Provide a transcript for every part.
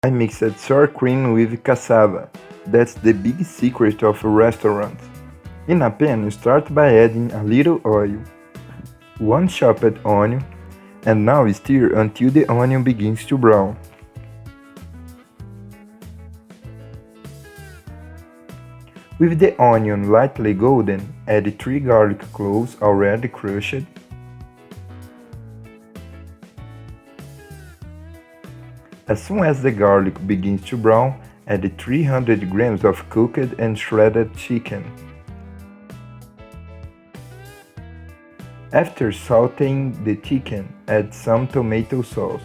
I mixed sour cream with cassava. That's the big secret of restaurants. In a pan, start by adding a little oil, one chopped onion, and now stir until the onion begins to brown. With the onion lightly golden, add 3 garlic cloves already crushed. As soon as the garlic begins to brown, add 300 grams of cooked and shredded chicken. After sauteing the chicken, add some tomato sauce.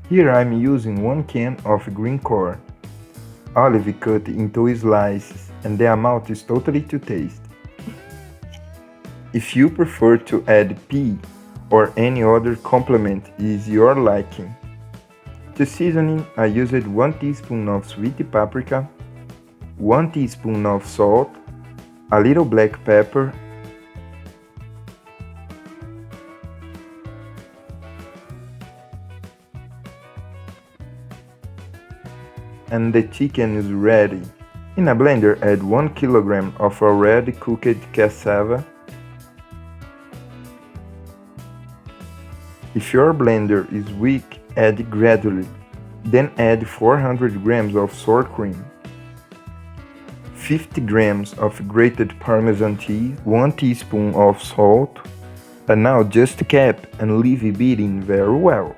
Here I'm using 1 can of green corn, olive cut into slices, and the amount is totally to taste. If you prefer to add pea or any other complement is your liking. To seasoning, I used 1 teaspoon of sweet paprika, 1 teaspoon of salt, a little black pepper, and the chicken is ready. In a blender, add 1 kilogram of already cooked cassava. If your blender is weak, add gradually. Then add 400 grams of sour cream, 50 grams of grated Parmesan cheese, 1 teaspoon of salt, and now just cap and leave beating very well.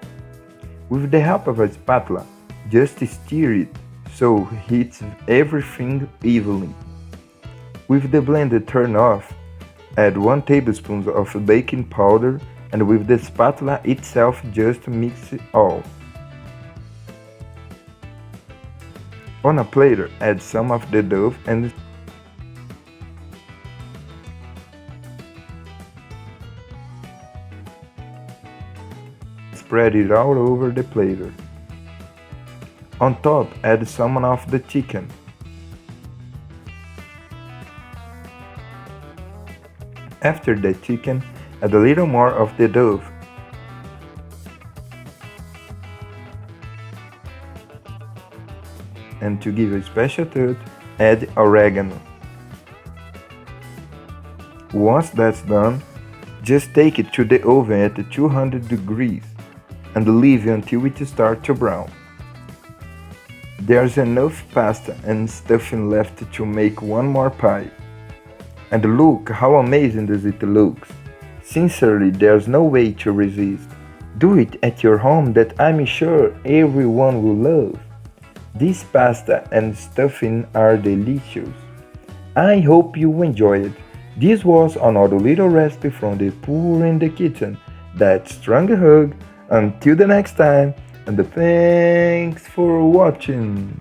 With the help of a spatula, just stir it so it hits everything evenly. With the blender turned off, add 1 tablespoon of baking powder and with the spatula itself just mix it all. On a platter, add some of the dough and spread it all over the platter. On top, add some of the chicken. After the chicken, add a little more of the dough. And to give a special touch, add oregano. Once that's done, just take it to the oven at 200 degrees and leave until it starts to brown. There's enough pasta and stuffing left to make one more pie. And look how amazing does it looks. Sincerely, there's no way to resist. Do it at your home that I'm sure everyone will love. This pasta and stuffing are delicious. I hope you enjoy it. This was another little recipe from the poor in the kitchen. That strong hug. Until the next time, and thanks for watching.